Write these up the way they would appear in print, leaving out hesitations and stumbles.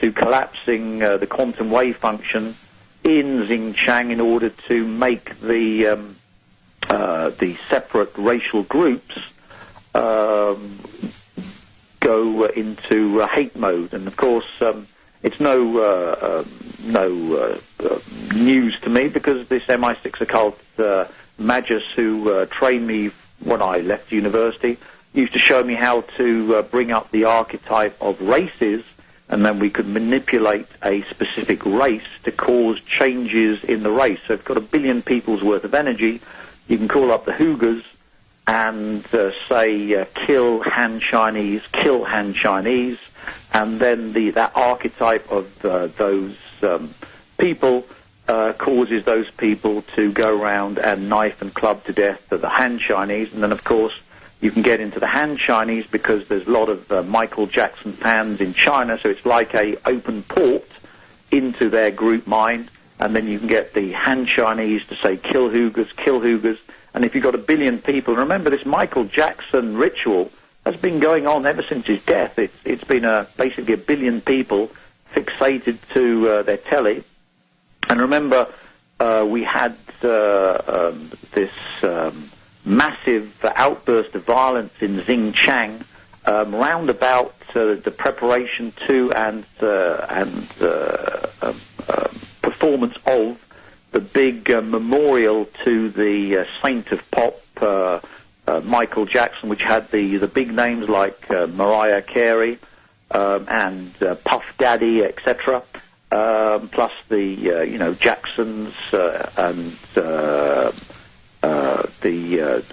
to collapsing the quantum wave function in Xinjiang in order to make the separate racial groups go into hate mode. And of course, it's no news to me, because this MI6 occult magus who trained me when I left university used to show me how to bring up the archetype of races, and then we could manipulate a specific race to cause changes in the race. So if you've got 1 billion people's worth of energy, you can call up the Hugas and say, kill Han Chinese, and then that archetype of those people causes those people to go around and knife and club to death the Han Chinese. And then, of course, you can get into the Han Chinese because there's a lot of Michael Jackson fans in China, so it's like a open port into their group mind. And then you can get the Han Chinese to say, kill Hugas. And if you've got 1 billion people, remember this Michael Jackson ritual has been going on ever since his death. It's been basically 1 billion people fixated to their telly. And remember, we had this massive outburst of violence in Xinjiang round about the preparation to and performance of the big memorial to the saint of pop, Michael Jackson, which had the big names like Mariah Carey and Puff Daddy, etc., plus the Jacksons and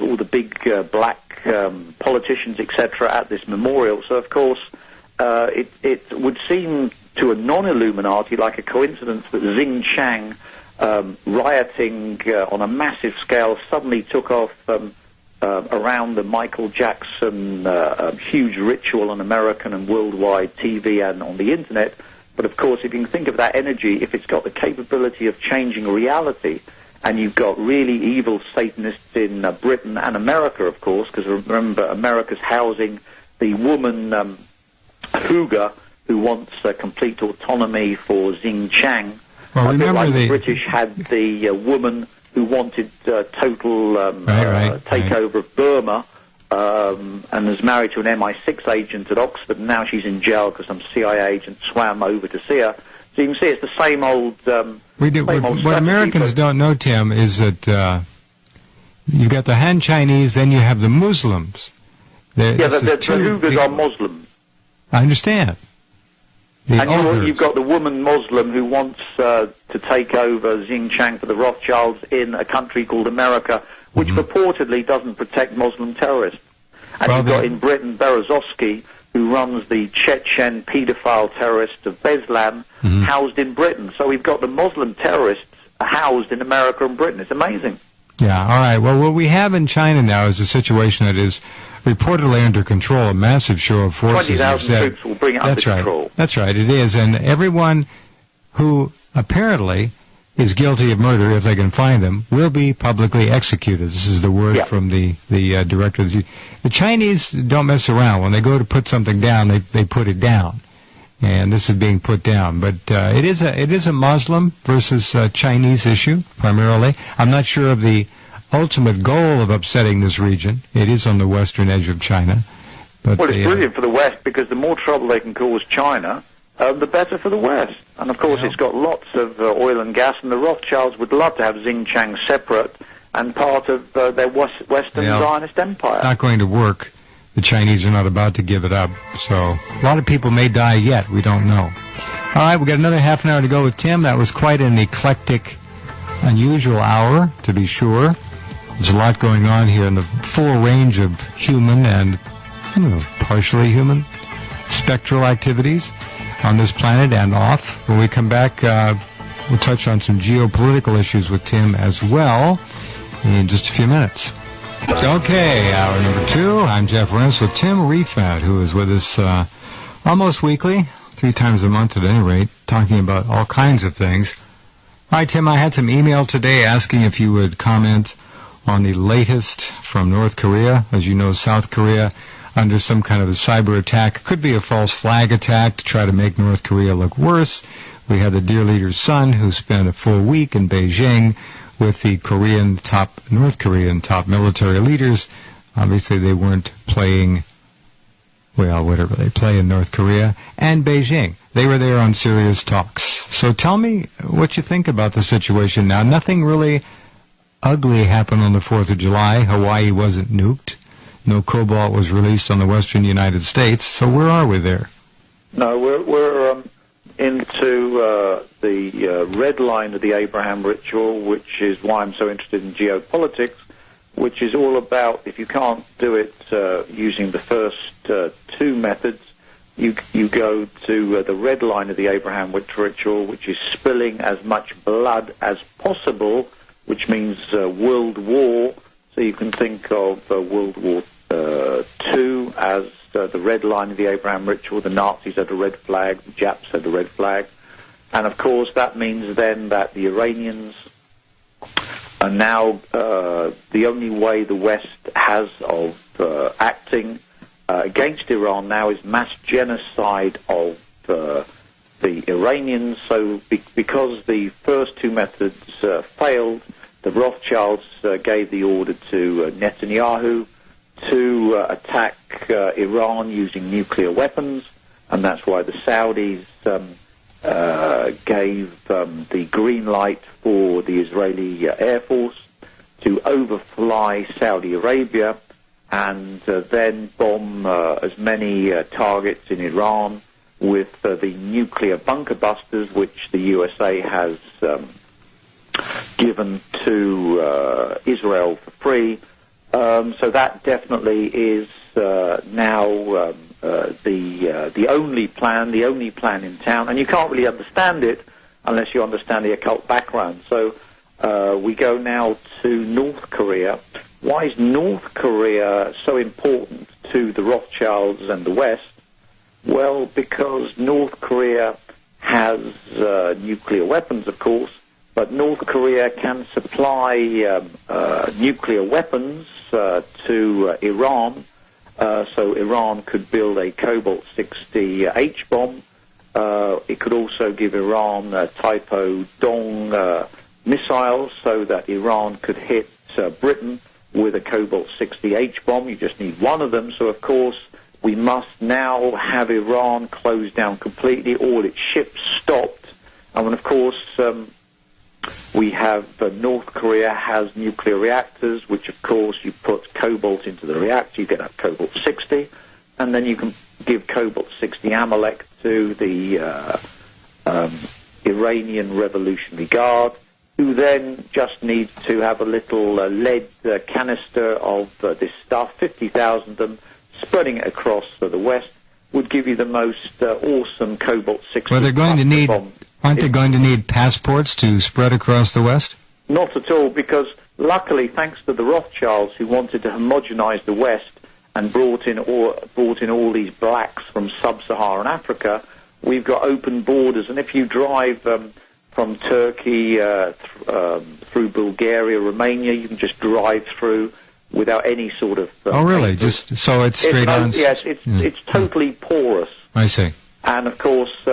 all the big black politicians, etc., at this memorial. So of course it would seem to a non-Illuminati like a coincidence that Xinjiang rioting on a massive scale suddenly took off around the Michael Jackson huge ritual on American and worldwide TV and on the internet. But of course, if you can think of that energy, if it's got the capability of changing reality, and you've got really evil Satanists in Britain and America, of course, because remember, America's housing the woman Huga who wants complete autonomy for Xinjiang. Well, remember like the British had the woman who wanted total takeover of Burma, and was married to an MI6 agent at Oxford, and now she's in jail because some CIA agent swam over to see her. So you can see it's the same old... What Americans don't know, Tim, is that you've got the Han Chinese, then you have the Muslims. The Hugas are Muslims. I understand. And you've got the woman Muslim who wants to take over Xinjiang for the Rothschilds in a country called America, which purportedly doesn't protect Muslim terrorists. And you've got in Britain Berezovsky, who runs the Chechen paedophile terrorist of Beslan, housed in Britain. So we've got the Muslim terrorists housed in America and Britain. It's amazing. Yeah, all right. Well, what we have in China now is a situation that is reportedly under control, a massive show of forces. 20,000 troops will bring it under control. That's right, it is. And everyone who apparently is guilty of murder, if they can find them, will be publicly executed. This is the word from the director. The Chinese don't mess around. When they go to put something down, they put it down. And this is being put down. But it is a Muslim versus Chinese issue, primarily. I'm not sure of the ultimate goal of upsetting this region. It is on the western edge of China. But well, it's brilliant for the West, because the more trouble they can cause China, the better for the West. And, of course, it's got lots of oil and gas, and the Rothschilds would love to have Xinjiang separate and part of their Western Zionist empire. It's not going to work. The Chinese are not about to give it up. So a lot of people may die yet. We don't know. All right, we've got another half an hour to go with Tim. That was quite an eclectic, unusual hour, to be sure. There's a lot going on here in the full range of human and partially human spectral activities on this planet and off. When we come back, we'll touch on some geopolitical issues with Tim as well in just a few minutes. Okay, hour number 2. I'm Jeff Rense with Tim Rifat, who is with us almost weekly, 3 times a month at any rate, talking about all kinds of things. All right, Tim, I had some email today asking if you would comment on the latest from North Korea. As you know, South Korea under some kind of a cyber attack. Could be a false flag attack to try to make North Korea look worse. We had the dear leader's son who spent a full week in Beijing with the North Korean top military leaders. Obviously, they weren't playing, well, whatever they play in North Korea, and Beijing. They were there on serious talks. So tell me what you think about the situation now. Nothing really ugly happened on the 4th of July. Hawaii wasn't nuked. No cobalt was released on the western United States. So where are we there? No, we're into the red line of the Abraham ritual, which is why I'm so interested in geopolitics, which is all about, if you can't do it using the first two methods, you go to the red line of the Abraham ritual, which is spilling as much blood as possible, which means world war. So you can think of World War II as the red line of the Abraham ritual. The Nazis had a red flag, the Japs had a red flag. And of course that means then that the Iranians are now the only way the West has of acting against Iran now is mass genocide of the Iranians. So because the first two methods failed, the Rothschilds gave the order to Netanyahu to attack Iran using nuclear weapons, and that's why the Saudis gave the green light for the Israeli Air Force to overfly Saudi Arabia and then bomb as many targets in Iran with the nuclear bunker busters, which the USA has given to Israel for free. So that definitely is now the only plan in town, and you can't really understand it unless you understand the occult background. So we go now to North Korea. Why is North Korea so important to the Rothschilds and the West? Well, because North Korea has nuclear weapons, of course, but North Korea can supply nuclear weapons to Iran. So Iran could build a Cobalt-60 H-bomb. It could also give Iran Typho Dong missiles so that Iran could hit Britain with a Cobalt-60 H-bomb. You just need one of them. So, of course, we must now have Iran closed down completely, all its ships stopped. And, of course, we have North Korea has nuclear reactors, which, of course, you put cobalt into the reactor, you get that Cobalt-60, and then you can give Cobalt-60 Amalek to the Iranian Revolutionary Guard, who then just needs to have a little lead canister of this stuff, 50,000 of them, spreading it across the West, would give you the most awesome Cobalt-60 well, they're going to need bomb. Aren't they going to need passports to spread across the West? Not at all, because luckily, thanks to the Rothschilds, who wanted to homogenize the West and brought in all these blacks from sub-Saharan Africa, we've got open borders. And if you drive from Turkey through Bulgaria, Romania, you can just drive through without any sort of... oh, really? Just so it's straight on? Yes, it's totally porous. I see. And, of course,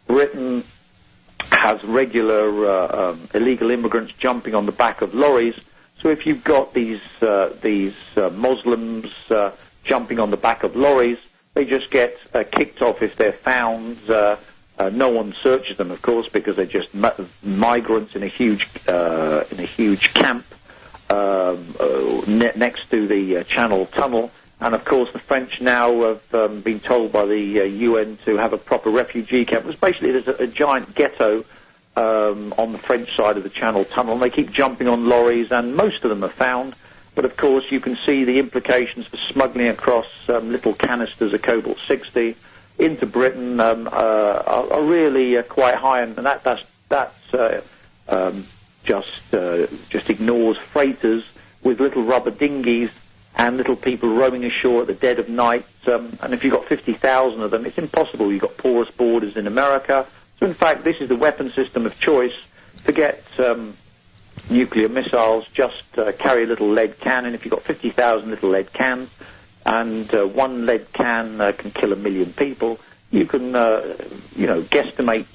Britain has regular illegal immigrants jumping on the back of lorries. So if you've got these Muslims jumping on the back of lorries, they just get kicked off if they're found. No one searches them, of course, because they're just migrants in a huge camp next to the Channel Tunnel. And, of course, the French now have been told by the UN to have a proper refugee camp. It was basically there's a giant ghetto on the French side of the Channel Tunnel, and they keep jumping on lorries, and most of them are found. But, of course, you can see the implications for smuggling across little canisters of Cobalt-60 into Britain are really quite high, and that's just ignores freighters with little rubber dinghies and little people roaming ashore at the dead of night. And if you've got 50,000 of them, it's impossible. You've got porous borders in America. So, in fact, this is the weapon system of choice. Forget nuclear missiles, just carry a little lead cannon. If you've got 50,000 little lead cans, and one lead can can kill 1 million people, you can, guesstimate